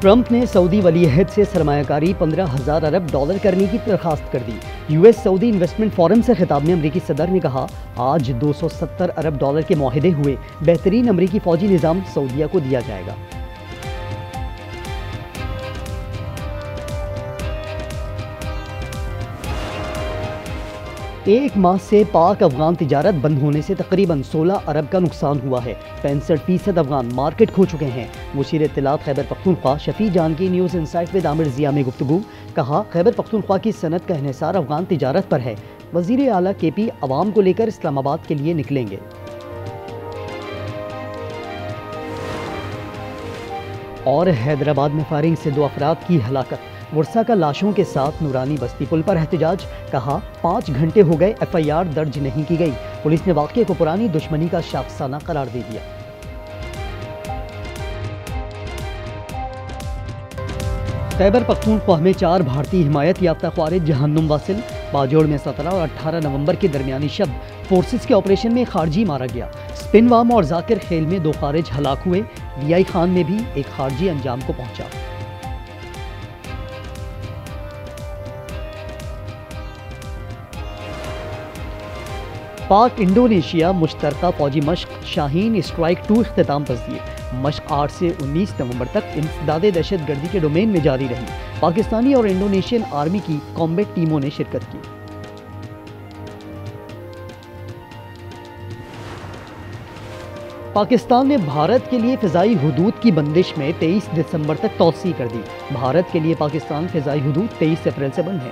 Trump ने Saudi वलीअहद से सरमायाकारी 15,000 अरब dollar करने की दरखास्त कर दी। यूएस सऊदी इन्वेस्टमेंट फोरम से खिताब में अमरीकी सदर ने कहा, आज 270 अरब डॉलर के मुआहदे हुए बेहतरीन अमरीकी फौजी निज़ाम सऊदीया को दिया जाएगा। एक माह से पाक अफगान तिजारत बंद होने से तकरीबन 16 अरब का नुकसान हुआ है। 65% अफगान मार्केट खो चुके हैं। मुशीर इत्तलात खैबर पख्तूनख्वा शफी जान की न्यूज़ इनसाइट विद आमिर जिया में गुफ्तगू। कहा, खैबर पख्तूनख्वा की सनत का इन्हिसार अफगान तिजारत पर है। वज़ीर आला केपी अवाम को लेकर इस्लामाबाद के लिए निकलेंगे। और हैदराबाद में फायरिंग से 2 अफराद की हलाकत। वर्षा का लाशों के साथ नूरानी बस्ती पुल पर एहतजाज। कहा, 5 घंटे हो गए FIR दर्ज नहीं की गई। पुलिस ने वाक़े को पुरानी दुश्मनी का शाखसाना करार दे दिया। खैबर पख्तूनख्वा में 4 भारतीय हिमायत याफ्ता ख्वारिज जहन्नुम वासिल। बाजोड़ में 17 और 18 नवंबर के दरमियानी शब फोर्सेस के ऑपरेशन में खारजी मारा गया। स्पिनवाम और जाकिर खेल में 2 खारिज हलाक हुए। DI खान में भी एक खारजी अंजाम को पहुंचा। पाक इंडोनेशिया मुश्तरका फौजी मश्क शाहीन स्ट्राइक 2 इख्तिताम पजीर। मश्क 8 से 19 नवंबर तक इंसदादे दहशत गर्दी के डोमेन में जारी रही। पाकिस्तानी और इंडोनेशियन आर्मी की कॉम्बैट टीमों ने शिरकत की। पाकिस्तान ने भारत के लिए फ़िज़ाई हुदूद की बंदिश में 23 दिसंबर तक तौसी कर दी। भारत के लिए पाकिस्तान फ़िज़ाई हुदूद 23 अप्रैल से बंद है।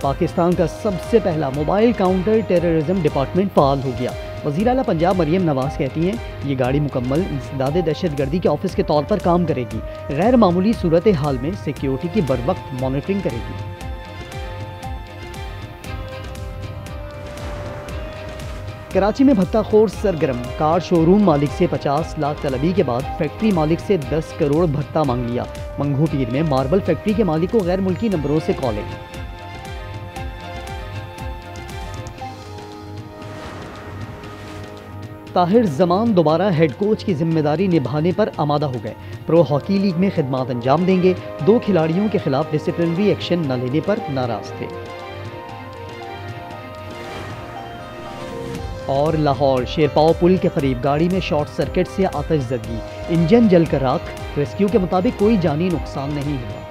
पाकिस्तान का सबसे पहला mobile counter terrorism department fall हो गया। वज़ीर आला पंजाब मरियम नवाज़ कहती हैं, ये गाड़ी मुकम्मल इंसदादे दहशत गर्दी के ऑफिस के तौर पर काम करेगी। गैर मामूली सूरत हाल में सिक्योरिटी की बरवक्त मॉनिटरिंग करेगी। कराची में भत्ताखोर सरगर्म। कार शोरूम मालिक से 50 लाख तलबी के बाद फैक्ट्री मालिक से 10 करोड़ भत्ता मांग लिया। मंगू पीर में मार्बल फैक्ट्री के मालिक को गैर मुल्की नंबरों से कॉलें। ताहिर जमान दोबारा हेड कोच की जिम्मेदारी निभाने पर आमादा हो गए। प्रो हॉकी लीग में खिदमात अंजाम देंगे। 2 खिलाड़ियों के खिलाफ डिसिप्लिनरी एक्शन न लेने पर नाराज थे। और लाहौर शेरपाव पुल के करीब गाड़ी में शॉर्ट सर्किट से आतिशज़दगी। इंजन जलकर राख। रेस्क्यू के मुताबिक कोई जानी नुकसान नहीं हुआ।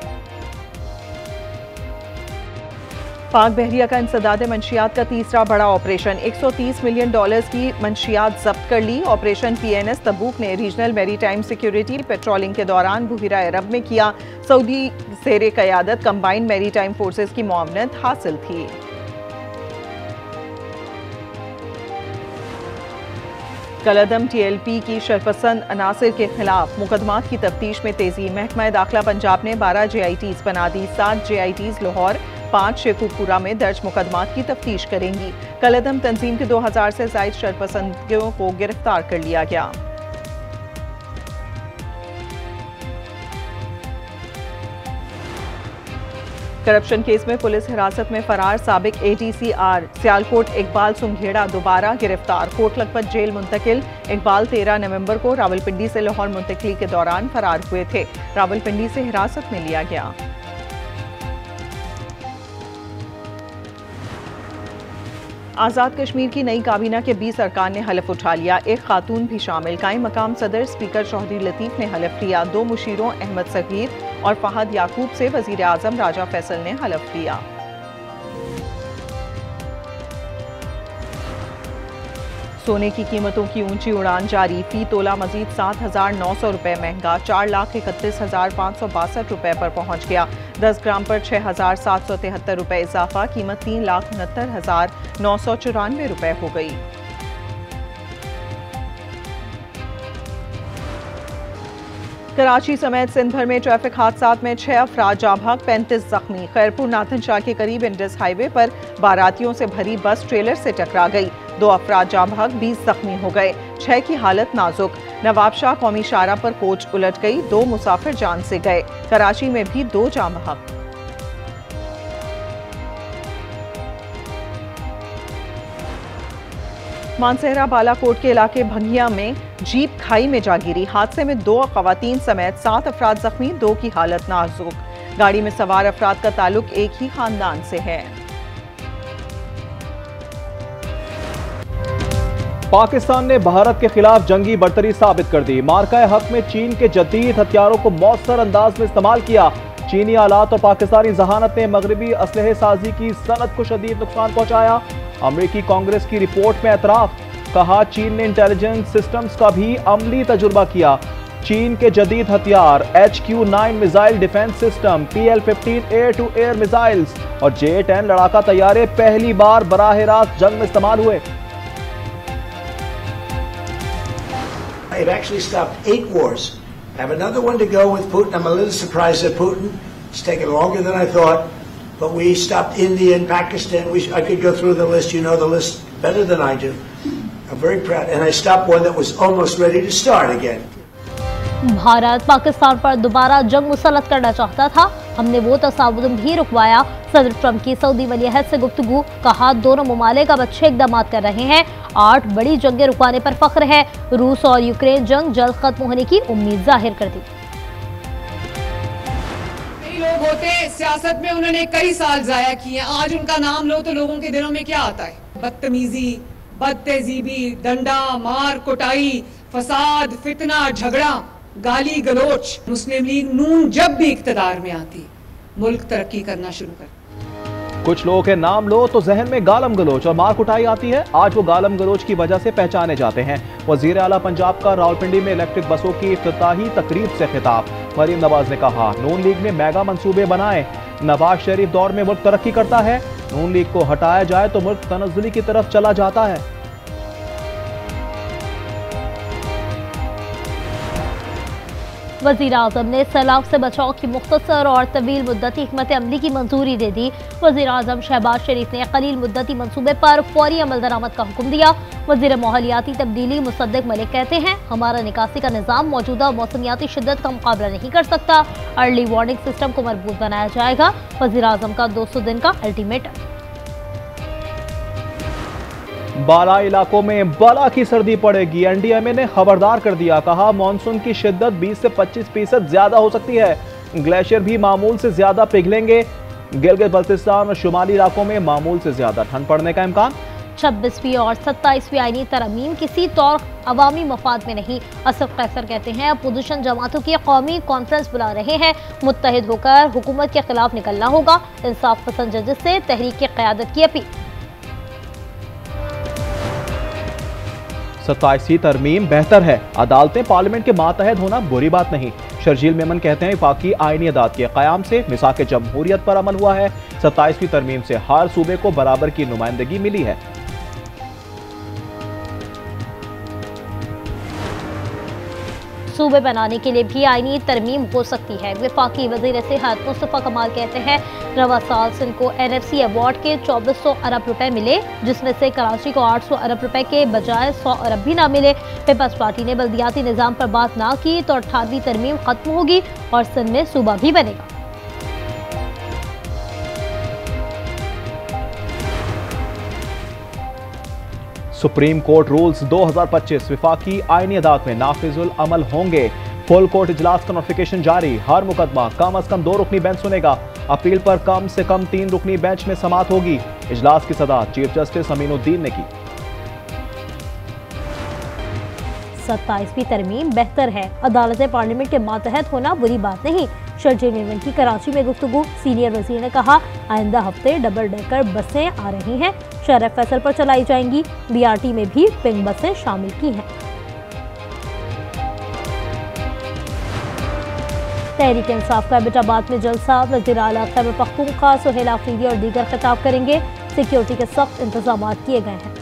पाक बहरिया का इंसदाद मंशियात का तीसरा बड़ा ऑपरेशन। 130 मिलियन डॉलर्स की मंशियात जब्त कर ली। ऑपरेशन PNS तबूक ने रीजनल मैरीटाइम सिक्योरिटी पेट्रोलिंग के दौरान बहिरा अरब में किया। सऊदी ज़ेर क़यादत कंबाइंड मैरीटाइम फोर्सेस की मुआवनत हासिल थी। कलअदम TLP की शरपसंद अनासिर के खिलाफ मुकदमात की तफ्तीश में तेजी। महकमा दाखिला पंजाब ने 12 JITs बना दी। 7 JITs लाहौर, 5 शेखुपुरा में दर्ज मुकदमात की तफ्तीश करेंगी। कलअदम तंजीम के 2000 से ज़ायद शरपसंदियों को गिरफ्तार कर लिया गया। करप्शन केस में पुलिस हिरासत में फरार साबिक ATCR सियालकोट इकबाल सुंघेड़ा दोबारा गिरफ्तार। कोट लखपत जेल मुंतकिल। इकबाल 13 नवंबर को रावलपिंडी से लाहौर मुंतकली के दौरान फरार हुए थे। रावलपिंडी से हिरासत में लिया गया। आज़ाद कश्मीर की नई काबीना के 20 अरकान ने हलफ उठा लिया। एक खातून भी शामिल। कायम मकाम सदर स्पीकर चौधरी लतीफ़ ने हलफ लिया। 2 मुशीरों अहमद सगीर और फहद याकूब से वज़ीर आज़म राजा फैसल ने हलफ लिया। सोने की कीमतों की ऊंची उड़ान जारी। फी तोला मजीद 7,900 रुपये महंगा। 4,31,562 रुपये पर पहुंच गया। 10 ग्राम पर 6,773 रुपये इजाफा। कीमत 3,69,994 रुपये हो गई। कराची समेत सिंध भर में ट्रैफिक हादसात में 6 अफराद जाँ भाग, 35 जख्मी। खैरपुर नाथन शाह के करीब इंडस हाईवे पर बारातियों से भरी बस ट्रेलर से टकरा गई। 2 अफराद जाँ भाग, 20 जख्मी हो गए। 6 की हालत नाजुक। नवाबशाह कौमी शाहरा पर कोच उलट गई। 2 मुसाफिर जान से गए। कराची में भी 2 जाँ भाग। मानसहरा बालाकोट के इलाके भंगिया में जीप खाई में जा गिरी। हादसे में 2 खवातीन समेत 7 अफराद जख्मी, 2 की हालत नाजुक। गाड़ी में सवार अफराद का ताल्लुक एक ही खानदान से है। पाकिस्तान ने भारत के खिलाफ जंगी बर्तरी साबित कर दी। मार्का हक में चीन के जदीद हथियारों को मौसर अंदाज में इस्तेमाल किया। चीनी आलात और पाकिस्तानी जहानत ने मगरबी असलहे साजी की सनत को शदीद नुकसान पहुंचाया। अमरीकी कांग्रेस की रिपोर्ट में एतराफ, कहा चीन ने इंटेलिजेंस सिस्टम्स का भी अमली तजुर्बा किया। चीन के जदीद हथियार HQ-9 missile defence system, PL-15 air to air missiles और J-10 लड़ाका तैयारे पहली बार बराह रास्त जंग में इस्तेमाल हुए। It actually stopped 8 wars. I have another one to go with Putin. I'm a little surprised at Putin. It's taken longer than I thought. But we stopped India and Pakistan. I could go through the list. You know the list better than I do. I'm very proud. And I stopped one that was almost ready to start again. Bharat Pakistan पर दोबारा जंग मुसल्लत करना चाहता था, हमने वो तसावुर भी रुकवाया। सदर ट्रंप की सऊदी वलीअहद से गुफ्तगू, कहा दोनों ममालिक अब अच्छे इकदाम कर रहे हैं। 8 बड़ी जंगें रुकवाने पर फख्र है। रूस और यूक्रेन जंग जल्द खत्म होने की उम्मीद जाहिर कर दी। कई लोग होते सियासत में उन्होंने कई साल जाया किए, आज उनका नाम लो तो लोगों के दिलों में क्या आता है? बदतमीजी, बदतहजीबी, डंडा मार, कुटाई, फसाद, फितना, झगड़ा, गाली गलोच। मुस्लिम लीग नून जब भी इख्तिदार में आती, मुल्क तरक्की करना शुरू करता। कुछ लोगों के नाम लो तो जहन में गालम गलोच और मार कुटाई आती है। आज वो गालम गलोच की वजह से पहचाने जाते हैं। वजीर आला पंजाब का रावलपिंडी में इलेक्ट्रिक बसों की इफ्तिताही तकरीब से खिताब। मरीम नवाज ने कहा नून लीग ने मेगा मंसूबे बनाए। नवाज शरीफ दौर में मुल्क तरक्की करता है, नून लीग को हटाया जाए तो मुल्क तनज़्ज़ुली की तरफ चला जाता है। वज़ीर आज़म ने सैलाब से बचाव की मुख्तसर और तवील मुद्दती हिकमत अमली की मंजूरी दे दी। वज़ीर आज़म शहबाज शरीफ ने कलील मुद्दती मनसूबे पर फौरी अमल दरामद का हुक्म दिया। वज़ीर माहौलियाती तब्दीली मुसद्दिक मलिक कहते हैं हमारा निकासी का निज़ाम मौजूदा मौसमियाती शिद्दत का मुकाबला नहीं कर सकता। अर्ली वार्निंग सिस्टम को मजबूत बनाया जाएगा। वज़ीर आज़म का 200 दिन का अल्टीमेटम। बाला इलाकों में बला की सर्दी पड़ेगी। NDMA ने खबरदार कर दिया, कहा मानसून की शिद्दत 20 से 25% ज्यादा हो सकती है। ग्लेशियर भी मामूल से ज्यादा पिघलेंगे। गिलगित बल्तिस्तान और शुमाली इलाकों में मामूल से ज्यादा ठंड पड़ने का इम्कान। 26वीं और 27वीं आईनी तरमीम किसी तौर अवामी मफाद में नहीं। असफ कैसर कहते हैं अपोजिशन जमातों की कौमी कॉन्फ्रेंस बुला रहे हैं, मुत्तहिद होकर हुकूमत के खिलाफ निकलना होगा। इंसाफ पसंद जजेस से तहरीक की क़यादत की अपील। 27वीं तरमीम बेहतर है, अदालतें पार्लियामेंट के मातहत होना बुरी बात नहीं। शर्जील मेमन कहते हैं वफाकी आईनी अदालत के क़याम से मिसाक जमहूरियत पर अमल हुआ है। 27वीं तरमीम से हर सूबे को बराबर की नुमाइंदगी मिली है। सूबे बनाने के लिए भी आईनी तरमीम हो सकती है। वफाकी वज़ीर सेहत मुस्तफ़ा कमाल कहते हैं रवा साल सिंध को NFC अवार्ड के 2400 अरब रुपए मिले, जिसमें से कराची को 800 अरब रुपए के बजाय 100 अरब भी ना मिले। पीपल्स पार्टी ने बल्दियाती निज़ाम पर बात ना की तो 18वीं तरमीम खत्म होगी और सिंध में सूबा भी बनेगा। सुप्रीम कोर्ट रूल्स 2025 विफाकी आईनी अदालत में नाफिजुल अमल होंगे। फुल कोर्ट इजलास का नोटिफिकेशन जारी। हर मुकदमा कम अज कम 2 रुकनी बेंच सुनेगा। अपील पर कम से कम 3 रुकनी बेंच में समाअत होगी। इजलास की सदा चीफ जस्टिस अमीनुद्दीन ने की। 27वीं तरमीम बेहतर है, अदालतें पार्लियामेंट के मातहत होना बुरी बात नहीं। शर्जील मेमन की कराची में गुफ्तगू। सीनियर वजीर ने कहा आइंदा हफ्ते डबल डेकर बसें आ रही हैं, शरफ फैसल पर चलाई जाएंगी। BRT में भी पिंक बसें शामिल की हैं। तहरीक इंसाफ का एबटाबाद में जलसा। वज़ीर आला खैबर पख्तूनख्वा सुहेल आफरीदी और दीगर खिताब करेंगे। सिक्योरिटी के सख्त इंतजाम किए गए हैं।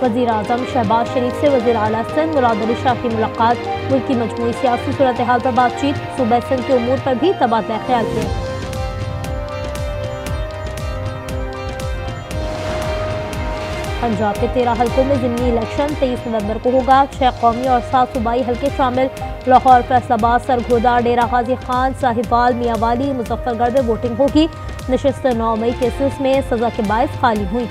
वज़ीर आज़म शहबाज शरीफ से वज़ीर आला सिंध मुराद अली शाह की मुलाकात। मुल्क की मजमूई सियासी सूरत हाल पर बातचीत। सूबा सिंध के उमूर पर भी तबादला ख्याल किया। पंजाब के 13 हल्कों में ज़िमनी इलेक्शन 23 नवंबर को होगा। 6 कौमी और 7 सूबाई हल्के शामिल। लाहौर, फैसलाबाद, सरगोदा, डेरा गाजी खान, साहिवाल, मियांवाली, मुजफ्फरगढ़ में वोटिंग होगी। नशिस्त 9 मई केसेस में सजा के बायस खाली हुई।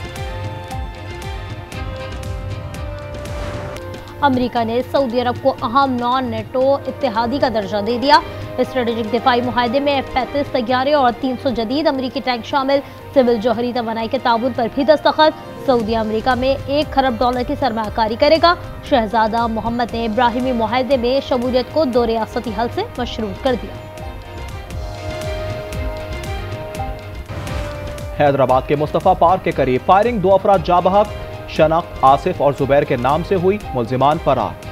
अमेरिका ने सऊदी अरब को अहम नॉन नेटो इत्तेहादी का दर्जा दे दिया। स्ट्रेटेजिक दिफाई मुआहदे में F-35 तैयारे और 300 जदीद अमरीकी टैंक शामिल। सिविल जौहरी तवानाई के ताबून पर भी दस्तखत। सऊदी अमरीका में $1 खरब की सरमायाकारी करेगा। शहजादा मोहम्मद ने इब्राहिमी मुआहदे में शमूलियत को 2 रियासती हल से मशरूत कर दिया। हैदराबाद के मुस्तफा पार्क के करीब फायरिंग, 2 अफराद जाँ बहक। शनाख्त आसिफ और जुबैर के नाम से हुई, मुल्जिमान फरार।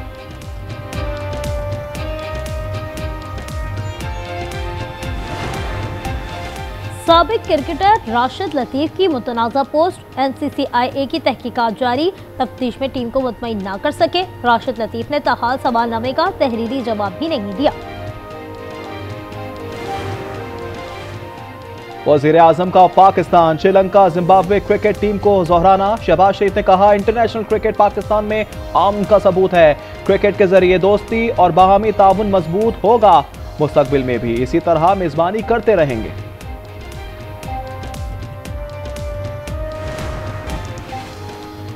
साबिक क्रिकेटर राशिद लतीफ की मुतनाज़ा पोस्ट। NCCIA की तहकीकात जारी। तफ्तीश में टीम को मुतमईन ना कर सके। राशिद लतीफ ने ताहाल सवालनामे का तहरीरी जवाब भी नहीं दिया। वज़ीर आज़म का Pakistan, Sri Lanka, Zimbabwe cricket team को दोहराना। शहबाज शरीफ ने कहा, इंटरनेशनल क्रिकेट पाकिस्तान में अमन का सबूत है। क्रिकेट के जरिए दोस्ती और बाहमी ताउन मजबूत होगा। मुस्तकबिल में भी इसी तरह मेजबानी करते रहेंगे।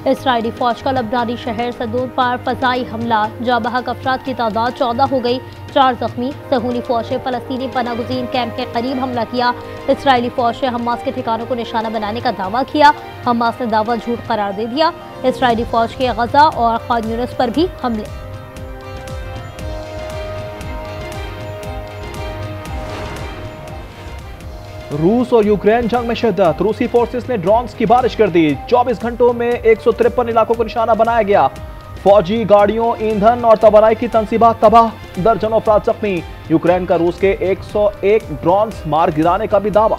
इसराइली फौज का लबनानी शहर सदून पर फजाई हमला। जाँ बहक अफराद की तादाद 14 हो गई, 4 जख्मी। सहूनी फौज ने फलस्तीनी पनागुज़ीन कैंप के करीब हमला किया। इसराइली फौज ने हमास के ठिकानों को निशाना बनाने का दावा किया। हमास ने दावा झूठ करार दे दिया। इसराइली फौज के गजा और खान यूनिस पर भी हमले। रूस और यूक्रेन जंग में शिद्दत। रूसी फोर्सेस ने ड्रोन्स की बारिश कर दी। 24 घंटों में 153 इलाकों को निशाना बनाया गया। फौजी गाड़ियों, ईंधन और तबानाई की तंसीबात तबाह, दर्जनों अफराद जख्मी। यूक्रेन का रूस के 101 ड्रोन्स मार गिराने का भी दावा।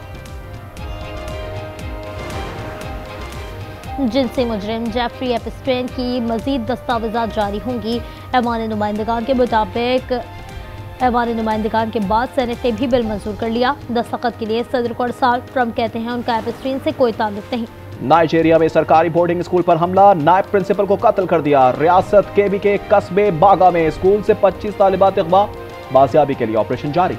जिनसी मुजरिम जेफरी एपस्टेन की मजीद दस्तावेजात जारी होंगी। ऐवान नुमाइंदगान के मुताबिक ऐवान नुमाइंदगान के बाद सेनेट ने भी बिल मंजूर कर लिया। दस्तखत के लिए सदर को अरसाल। ट्रंप कहते हैं उनका एपस्टीन से कोई ताल्लुक नहीं। नाइजीरिया में सरकारी बोर्डिंग स्कूल पर हमला, नायब प्रिंसिपल को कत्ल कर दिया। रियासत केबी के कस्बे बागा में स्कूल से 25 तालिबात अगवा, बाजियाबी के लिए ऑपरेशन जारी।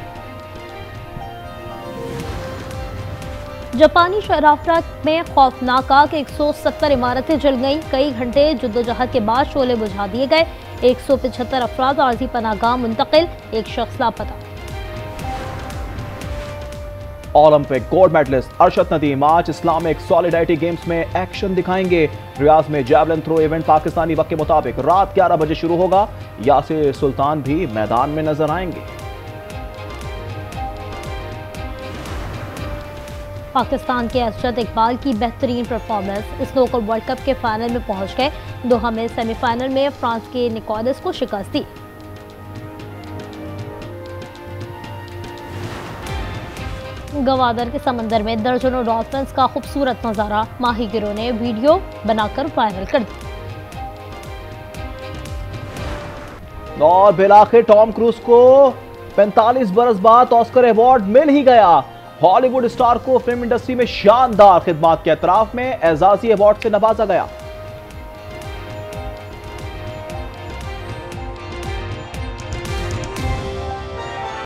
जापानी शराफत में खौफनाक आग, 170 इमारतें जल गईं। कई घंटे जद्दोजहद के बाद शोले बुझा दिए गए। 175 अफराद आर्जी पनागाह मुंतकिल, 1 शख्स लापता। Olympic gold medallist Arshad Nadeem आज इस्लामिक सॉलिडारिटी गेम्स में एक्शन दिखाएंगे। रियाज में जैवलिन थ्रो इवेंट पाकिस्तानी वक्त के मुताबिक रात 11 बजे शुरू होगा। यासिर सुल्तान भी मैदान में नजर आएंगे। पाकिस्तान के अरशद इकबाल की बेहतरीन परफॉर्मेंस। स्नूकर वर्ल्ड कप के फाइनल में पहुंच गए। दोहा में सेमीफाइनल में फ्रांस के निकोलस को शिकस्त दी। गवादर के समंदर में दर्जनों डॉल्फिन्स का खूबसूरत नजारा। माहीगिरों ने वीडियो बनाकर वायरल कर दी। और बिलाखिर टॉम क्रूज को 45 बरस बाद ऑस्कर अवार्ड मिल ही गया। हॉलीवुड स्टार को फिल्म इंडस्ट्री में शानदार खिदमात के एतराफ में एजाजी अवार्ड से नवाजा गया।